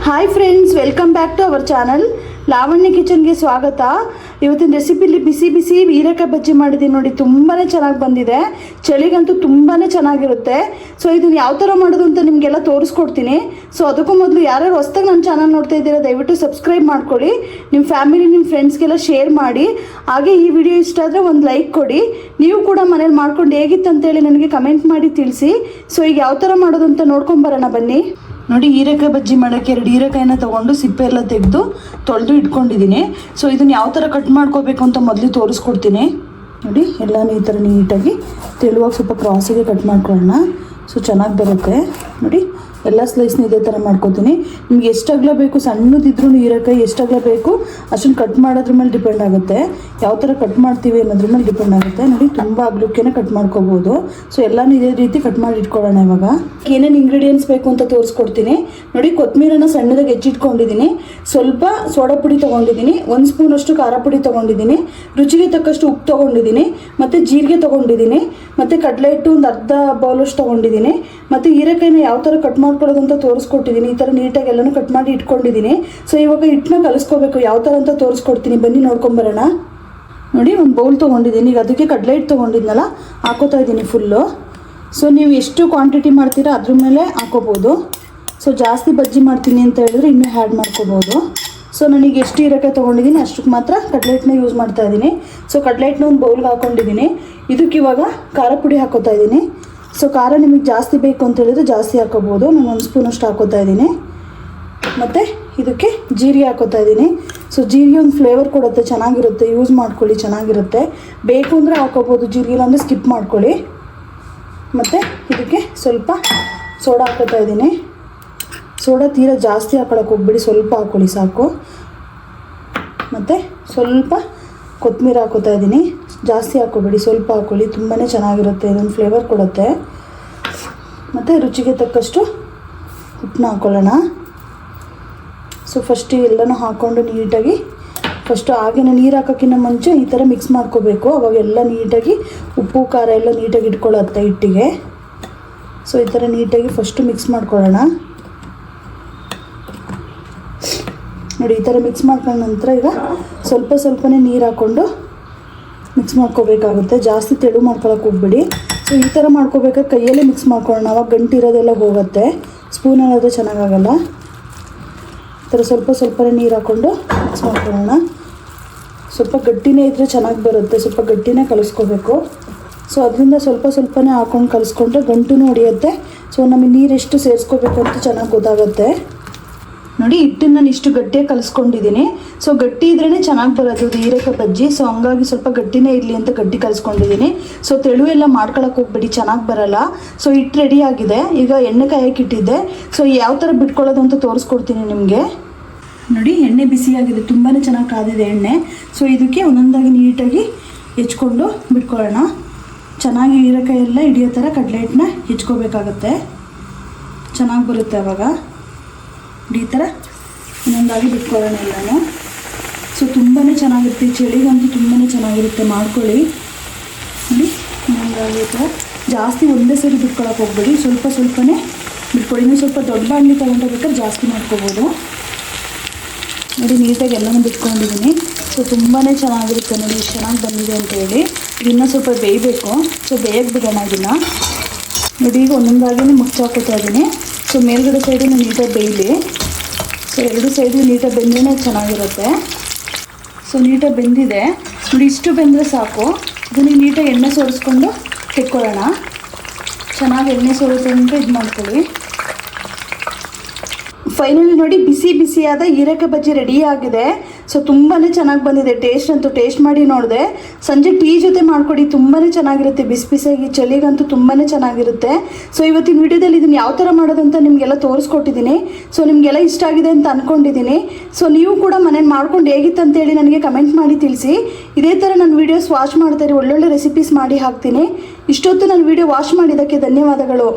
Hi friends, welcome back to our channel Lavanya ಕಿಚನ್ಗೆ ಸ್ವಾಗತ. ಇವತ್ತಿನ ರೆಸಿಪಿಲಿ ಬಿಸಿ ಬಿಸಿ ಹೀರೆಕಾಯಿ ಬಜ್ಜಿ ಮಾಡಿದ್ದೀನಿ ನೋಡಿ. ತುಂಬಾ ಚೆನ್ನಾಗಿ ಬಂದಿದೆ. ಚಳಿಗಂತೂ ತುಂಬಾ ಚೆನ್ನಾಗಿರುತ್ತೆ. ಸೊ ಇದನ್ನು ಯಾವ ಥರ ಮಾಡೋದು ಅಂತ ನಿಮಗೆಲ್ಲ ತೋರಿಸ್ಕೊಡ್ತೀನಿ. ಸೊ ಅದಕ್ಕೂ ಮೊದಲು ಯಾರ್ಯಾರು ಹೊಸ್ದಾಗಿ ನನ್ನ ಚಾನಲ್ ನೋಡ್ತಾ ಇದ್ದೀರಾ ದಯವಿಟ್ಟು ಸಬ್ಸ್ಕ್ರೈಬ್ ಮಾಡ್ಕೊಳ್ಳಿ. ನಿಮ್ಮ ಫ್ಯಾಮಿಲಿ ನಿಮ್ಮ ಫ್ರೆಂಡ್ಸ್ಗೆಲ್ಲ ಶೇರ್ ಮಾಡಿ. ಹಾಗೆ ಈ ವಿಡಿಯೋ ಇಷ್ಟ ಆದರೆ ಒಂದು ಲೈಕ್ ಕೊಡಿ. ನೀವು ಕೂಡ ಮನೇಲಿ ಮಾಡ್ಕೊಂಡು ಹೇಗಿತ್ತು ಅಂತೇಳಿ ನನಗೆ ಕಮೆಂಟ್ ಮಾಡಿ ತಿಳಿಸಿ. ಸೊ ಈಗ ಯಾವ ಥರ ಮಾಡೋದು ಅಂತ ನೋಡ್ಕೊಂಬರೋಣ ಬನ್ನಿ. ನೋಡಿ, ಹೀರೆಕಾಯಿ ಬಜ್ಜಿ ಮಾಡೋಕ್ಕೆ 2 ಹೀರೆಕಾಯಿನ ತೊಗೊಂಡು ಸಿಪ್ಪೆ ಎಲ್ಲ ತೆಗೆದು ತೊಳೆದು ಇಟ್ಕೊಂಡಿದ್ದೀನಿ. ಸೊ ಇದನ್ನು ಯಾವ ಥರ ಕಟ್ ಮಾಡ್ಕೋಬೇಕು ಅಂತ ಮೊದಲು ತೋರಿಸ್ಕೊಡ್ತೀನಿ. ನೋಡಿ, ಎಲ್ಲನೂ ಈ ಥರ ನೀಟಾಗಿ ತೆಳುವಾಗಿ ಸ್ವಲ್ಪ ಕ್ರಾಸಿಗೆ ಕಟ್ ಮಾಡ್ಕೊಳ್ಳೋಣ. ಸೊ ಚೆನ್ನಾಗಿ ಬರುತ್ತೆ. ನೋಡಿ, ಎಲ್ಲ ಸ್ಲೈಸ್ನ ಇದೇ ಥರ ಮಾಡ್ಕೊತೀನಿ. ನಿಮ್ಗೆ ಎಷ್ಟು ಅಗಲ ಬೇಕು, ಸಣ್ಣದಿದ್ರೂ ಹೀರೆಕಾಯಿ ಎಷ್ಟು ಅಗಲ ಬೇಕು ಅಷ್ಟನ್ನು ಕಟ್ ಮಾಡೋದ್ರ ಮೇಲೆ ಡಿಪೆಂಡ್ ಆಗುತ್ತೆ. ಯಾವ ಥರ ಕಟ್ ಮಾಡ್ತೀವಿ ಅನ್ನೋದ್ರ ಮೇಲೆ ಡಿಪೆಂಡ್ ಆಗುತ್ತೆ. ನೋಡಿ, ತುಂಬ ಅಗಲಕ್ಕೇನೆ ಕಟ್ ಮಾಡ್ಕೋಬೋದು. ಸೊ ಎಲ್ಲನೂ ಇದೇ ರೀತಿ ಕಟ್ ಮಾಡಿ ಇಟ್ಕೊಳ್ಳೋಣ. ಇವಾಗ ಏನೇನು ಇಂಗ್ರೀಡಿಯೆಂಟ್ಸ್ ಬೇಕು ಅಂತ ತೋರಿಸ್ಕೊಡ್ತೀನಿ. ನೋಡಿ, ಕೊತ್ತಂಬರಿನ ಸಣ್ಣದಾಗಿ ಹೆಚ್ಚಿಟ್ಕೊಂಡಿದ್ದೀನಿ. ಸ್ವಲ್ಪ ಸೋಡಾ ಪುಡಿ ತೊಗೊಂಡಿದ್ದೀನಿ. 1 ಸ್ಪೂನಷ್ಟು ಖಾರ ಪುಡಿ ತೊಗೊಂಡಿದ್ದೀನಿ. ರುಚಿಗೆ ತಕ್ಕಷ್ಟು ಉಪ್ಪು ತೊಗೊಂಡಿದ್ದೀನಿ. ಮತ್ತು ಜೀರಿಗೆ ತೊಗೊಂಡಿದ್ದೀನಿ. ಮತ್ತು ಕಡಲೆ ಹಿಟ್ಟು ಒಂದು ಅರ್ಧ ಬೌಲಷ್ಟು ತೊಗೊಂಡಿದ್ದೀನಿ. ಮತ್ತು ಹೀರೆಕಾಯಿನ ಯಾವ ಥರ ಕಟ್ ಮಾಡ್ಕೊಳ್ಳೋದು ಅಂತ ತೋರಿಸ್ಕೊಟ್ಟಿದ್ದೀನಿ. ಈ ಥರ ನೀಟಾಗಿ ಎಲ್ಲನೂ ಕಟ್ ಮಾಡಿ ಇಟ್ಕೊಂಡಿದ್ದೀನಿ. ಸೊ ಇವಾಗ ಹಿಟ್ಟನ್ನ ಕಲಿಸ್ಕೋಬೇಕು. ಯಾವ ಥರ ಅಂತ ತೋರಿಸ್ಕೊಡ್ತೀನಿ, ಬನ್ನಿ ನೋಡ್ಕೊಂಬರೋಣ. ನೋಡಿ, ಒಂದು ಬೌಲ್ ತೊಗೊಂಡಿದ್ದೀನಿ. ಈಗ ಅದಕ್ಕೆ ಕಡಲೆ ಹಿಟ್ಟು ತೊಗೊಂಡಿದ್ನಲ್ಲ ಹಾಕೋತಾ ಇದ್ದೀನಿ ಫುಲ್ಲು. ಸೊ ನೀವು ಎಷ್ಟು ಕ್ವಾಂಟಿಟಿ ಮಾಡ್ತೀರಾ ಅದ್ರ ಮೇಲೆ ಹಾಕೋಬೋದು. ಸೊ ಜಾಸ್ತಿ ಬಜ್ಜಿ ಮಾಡ್ತೀನಿ ಅಂತ ಹೇಳಿದ್ರೆ ಇನ್ನೂ ಆ್ಯಡ್ ಮಾಡ್ಕೋಬೋದು. ಸೊ ನನಗೆ ಎಷ್ಟು ಹೀರೆಕಾಯಿ ತೊಗೊಂಡಿದ್ದೀನಿ ಅಷ್ಟಕ್ಕೆ ಮಾತ್ರ ಕಡಲೆ ಹಿಟ್ಟನ್ನ ಯೂಸ್ ಮಾಡ್ತಾ ಇದ್ದೀನಿ. ಸೊ ಕಡಲೆ ಹಿಟ್ಟನ್ನ ಒಂದು ಬೌಲ್ಗೆ ಹಾಕ್ಕೊಂಡಿದ್ದೀನಿ. ಇದಕ್ಕೆ ಇವಾಗ ಖಾರ ಪುಡಿ ಹಾಕೋತಾ ಇದ್ದೀನಿ. ಸೊ ಖಾರ ನಿಮಗೆ ಜಾಸ್ತಿ ಬೇಕು ಅಂತ ಹೇಳಿದ್ರೆ ಜಾಸ್ತಿ ಹಾಕೋಬೋದು. ನಾನು 1 ಸ್ಪೂನಷ್ಟು ಹಾಕೋತಾ ಇದ್ದೀನಿ. ಮತ್ತು ಇದಕ್ಕೆ ಜೀರಿಗೆ ಹಾಕೋತಾ ಇದ್ದೀನಿ. ಸೊ ಜೀರಿಗೆ ಒಂದು ಫ್ಲೇವರ್ ಕೊಡುತ್ತೆ, ಚೆನ್ನಾಗಿರುತ್ತೆ. ಯೂಸ್ ಮಾಡ್ಕೊಳ್ಳಿ, ಚೆನ್ನಾಗಿರುತ್ತೆ. ಬೇಕು ಅಂದರೆ ಹಾಕೋಬೋದು, ಜೀರಿಗೆ ಇಲ್ಲಾಂದರೆ ಸ್ಕಿಪ್ ಮಾಡ್ಕೊಳ್ಳಿ. ಮತ್ತು ಇದಕ್ಕೆ ಸ್ವಲ್ಪ ಸೋಡಾ ಹಾಕೋತಾ ಇದ್ದೀನಿ. ಸೋಡಾ ತೀರಾ ಜಾಸ್ತಿ ಹಾಕೊಳ್ಳೋಕೆ ಹೋಗ್ಬಿಡಿ, ಸ್ವಲ್ಪ ಹಾಕ್ಕೊಳ್ಳಿ ಸಾಕು. ಮತ್ತು ಸ್ವಲ್ಪ ಕೊತ್ತಂಬರಿ ಹಾಕೋತಾ ಇದ್ದೀನಿ. ಜಾಸ್ತಿ ಹಾಕ್ಕೊಬೇಡಿ, ಸ್ವಲ್ಪ ಹಾಕ್ಕೊಳ್ಳಿ. ತುಂಬಾ ಚೆನ್ನಾಗಿರುತ್ತೆ, ಇದೊಂದು ಫ್ಲೇವರ್ ಕೊಡುತ್ತೆ. ಮತ್ತು ರುಚಿಗೆ ತಕ್ಕಷ್ಟು ಉಪ್ಪನ್ನ ಹಾಕ್ಕೊಳ್ಳೋಣ. ಸೊ ಫಸ್ಟು ಎಲ್ಲನೂ ಹಾಕ್ಕೊಂಡು ನೀಟಾಗಿ ಹಾಗೇನೆ ನೀರು ಹಾಕೋಕ್ಕಿಂತ ಮುಂಚೆ ಈ ಥರ ಮಿಕ್ಸ್ ಮಾಡ್ಕೋಬೇಕು. ಅವಾಗೆಲ್ಲ ನೀಟಾಗಿ ಉಪ್ಪು ಖಾರ ಎಲ್ಲ ನೀಟಾಗಿ ಇಟ್ಕೊಳ್ಳುತ್ತೆ ಹಿಟ್ಟಿಗೆ. ಸೊ ಈ ಥರ ನೀಟಾಗಿ ಫಸ್ಟು ಮಿಕ್ಸ್ ಮಾಡ್ಕೊಳ್ಳೋಣ. ನೋಡಿ, ಈ ಥರ ಮಿಕ್ಸ್ ಮಾಡ್ಕೊಂಡ ನಂತರ ಈಗ ಸ್ವಲ್ಪನೇ ನೀರು ಹಾಕ್ಕೊಂಡು ಮಿಕ್ಸ್ ಮಾಡ್ಕೋಬೇಕಾಗುತ್ತೆ. ಜಾಸ್ತಿ ತೆಳು ಮಾಡ್ಕೊಳಕ್ಕೆ ಹೋಗ್ಬಿಡಿ. ಸೊ ಈ ಥರ ಮಾಡ್ಕೋಬೇಕಾದ್ರೆ ಕೈಯಲ್ಲೇ ಮಿಕ್ಸ್ ಮಾಡ್ಕೊಳ್ಳೋಣ. ಅವಾಗ ಗಂಟಿರೋದೆಲ್ಲ ಹೋಗುತ್ತೆ. ಸ್ಪೂನಲ್ಲಾದರೆ ಚೆನ್ನಾಗಾಗಲ್ಲ. ಈ ಥರ ಸ್ವಲ್ಪನೇ ನೀರು ಹಾಕ್ಕೊಂಡು ಮಿಕ್ಸ್ ಮಾಡ್ಕೊಳ್ಳೋಣ. ಸ್ವಲ್ಪ ಗಟ್ಟಿನೇ ಇದ್ದರೆ ಚೆನ್ನಾಗಿ ಬರುತ್ತೆ. ಸ್ವಲ್ಪ ಗಟ್ಟಿನೇ ಕಲಿಸ್ಕೋಬೇಕು. ಸೊ ಅದರಿಂದ ಸ್ವಲ್ಪನೇ ಹಾಕ್ಕೊಂಡು ಕಲಿಸ್ಕೊಂಡ್ರೆ ಗಂಟು ಹೊಡಿಯುತ್ತೆ. ಸೊ ನಮಗೆ ನೀರು ಎಷ್ಟು ಸೇರಿಸ್ಕೋಬೇಕು ಅಂತ ಚೆನ್ನಾಗಿ ಗೊತ್ತಾಗುತ್ತೆ. ನೋಡಿ, ಹಿಟ್ಟನ್ನು ನಾನು ಇಷ್ಟು ಗಟ್ಟಿಯಾಗಿ ಕಲಿಸ್ಕೊಂಡಿದ್ದೀನಿ. ಸೊ ಗಟ್ಟಿ ಇದ್ರೇ ಚೆನ್ನಾಗಿ ಬರೋದು ಹೀರೆಕಾಯಿ ಬಜ್ಜಿ. ಸೊ ಹಂಗಾಗಿ ಸ್ವಲ್ಪ ಗಟ್ಟಿನೇ ಇರಲಿ ಅಂತ ಗಟ್ಟಿ ಕಲಿಸ್ಕೊಂಡಿದ್ದೀನಿ. ಸೊ ತೆಳು ಎಲ್ಲ ಮಾಡ್ಕೊಳಕ್ಕೆ ಹೋಗ್ಬೇಡಿ, ಚೆನ್ನಾಗಿ ಬರಲ್ಲ. ಸೊ ಹಿಟ್ಟು ರೆಡಿ ಆಗಿದೆ. ಈಗ ಎಣ್ಣೆ ಕಾಯಕ್ಕೆ ಇಟ್ಟಿದ್ದೆ. ಸೊ ಯಾವ ಥರ ಬಿಟ್ಕೊಳ್ಳೋದು ಅಂತ ತೋರಿಸ್ಕೊಡ್ತೀನಿ ನಿಮಗೆ. ನೋಡಿ, ಎಣ್ಣೆ ಬಿಸಿಯಾಗಿದೆ, ತುಂಬಾ ಚೆನ್ನಾಗಿ ಕಾದಿದೆ ಎಣ್ಣೆ. ಸೊ ಇದಕ್ಕೆ ಒಂದೊಂದಾಗಿ ನೀಟಾಗಿ ಹೆಚ್ಕೊಂಡು ಬಿಟ್ಕೊಳ್ಳೋಣ. ಚೆನ್ನಾಗಿ ಹೀರೆಕಾಯಿ ಎಲ್ಲ ಹಿಡಿಯೋ ಥರ ಕಡಲೆ ಹಿಟ್ಟನ್ನ ಹೆಚ್ಕೋಬೇಕಾಗತ್ತೆ, ಚೆನ್ನಾಗಿ ಬರುತ್ತೆ ಅವಾಗ. ಈ ಥರ ಇನ್ನೊಂದಾಗಿ ಬಿಟ್ಕೊಳ್ಳೋಣ ಎಲ್ಲನೂ. ಸೊ ತುಂಬಾ ಚೆನ್ನಾಗಿರುತ್ತೆ. ಚಳಿಗಂತೂ ತುಂಬಾ ಚೆನ್ನಾಗಿರುತ್ತೆ, ಮಾಡ್ಕೊಳ್ಳಿ. ನೋಡಿ, ಇನ್ನೊಂದಾಗಿ ಈ ಥರ ಜಾಸ್ತಿ ಒಂದೇ ಸರಿ ಬಿಟ್ಕೊಳ್ಳೋಕೆ ಹೋಗ್ಬೇಡಿ, ಸ್ವಲ್ಪನೇ ಬಿಟ್ಕೊಳ್ಳಿ. ಇನ್ನೂ ಸ್ವಲ್ಪ ದೊಡ್ಡ ಬಾಣಲಿ ತೊಗೊಂಡೋಗ್ಬೇಕಾದ್ರೆ ಜಾಸ್ತಿ ಮಾಡ್ಕೋಬೋದು. ನೋಡಿ, ನೀಟಾಗಿ ಎಲ್ಲನೂ ಬಿಟ್ಕೊಂಡಿದ್ದೀನಿ. ಸೊ ತುಂಬಾ ಚೆನ್ನಾಗಿರುತ್ತೆ. ನೋಡಿ ಎಷ್ಟು ಚೆನ್ನಾಗಿ ಬಂದಿದೆ ಅಂತೇಳಿ. ಇನ್ನೂ ಸ್ವಲ್ಪ ಬೇಯಬೇಕು. ಸೊ ಬೇಯಕ್ಕೆ ಬಿಡೋಣ ಇದನ್ನು. ನೋಡಿ, ಈಗ ಒಂದೊಂದಾಗಿ ಮುಚ್ಚಾಕೋತಾ ಇದ್ದೀನಿ. ಸೊ ಮೇಲ್ಗಡೆ ಸೈಡು ನೀಟಾಗಿ ಬೇಯಲಿ. ಸೊ 2 ಸೈಡು ನೀಟಾಗಿ ಬೆಂದ್ರೇ ಚೆನ್ನಾಗಿರುತ್ತೆ. ಸೊ ನೀಟಾಗಿ ಬೆಂದಿದೆ ನೋಡಿ. ಇಷ್ಟು ಬೆಂದರೆ ಸಾಕು. ಇದನ್ನು ನೀಟಾಗಿ ಎಣ್ಣೆ ಸೋರಿಸ್ಕೊಂಡು ತೆಕ್ಕೊಳ್ಳೋಣ. ಚೆನ್ನಾಗಿ ಎಣ್ಣೆ ಸೋರಿಸ್ಕೊಂಡು ಇದು ಮಾಡ್ಕೊಳ್ಳಿ. ಫೈನಲಿ ನೋಡಿ, ಬಿಸಿಯಾದ ಹೀರೆಕಾಯಿ ಬಜ್ಜಿ ರೆಡಿ ಆಗಿದೆ. ಸೊ ತುಂಬಾ ಚೆನ್ನಾಗಿ ಬಂದಿದೆ. ಟೇಸ್ಟ್ ಮಾಡಿ ನೋಡಿದೆ. ಸಂಜೆ ಟೀ ಜೊತೆ ಮಾಡಿಕೊಡಿ, ತುಂಬಾ ಚೆನ್ನಾಗಿರುತ್ತೆ. ಬಿಸಿಯಾಗಿ ಚಳಿಗಂತೂ ತುಂಬಾ ಚೆನ್ನಾಗಿರುತ್ತೆ. ಸೊ ಇವತ್ತಿನ ವಿಡಿಯೋದಲ್ಲಿ ಇದನ್ನು ಯಾವ ಥರ ಮಾಡೋದಂತ ನಿಮಗೆಲ್ಲ ತೋರಿಸ್ಕೊಟ್ಟಿದ್ದೀನಿ. ಸೊ ನಿಮಗೆಲ್ಲ ಇಷ್ಟ ಆಗಿದೆ ಅಂತ ಅಂದ್ಕೊಂಡಿದ್ದೀನಿ. ಸೊ ನೀವು ಕೂಡ ಮನೇಲಿ ಮಾಡ್ಕೊಂಡು ಹೇಗಿತ್ತು ಅಂತೇಳಿ ನನಗೆ ಕಮೆಂಟ್ ಮಾಡಿ ತಿಳಿಸಿ. ಇದೇ ಥರ ನಾನು ವೀಡಿಯೋಸ್ ವಾಚ್ ಮಾಡ್ತಾರೆ, ಒಳ್ಳೊಳ್ಳೆ ರೆಸಿಪೀಸ್ ಮಾಡಿ ಹಾಕ್ತೀನಿ. ಇಷ್ಟೊತ್ತು ನಾನು ವೀಡಿಯೋ ವಾಚ್ ಮಾಡಿದ್ದಕ್ಕೆ ಧನ್ಯವಾದಗಳು.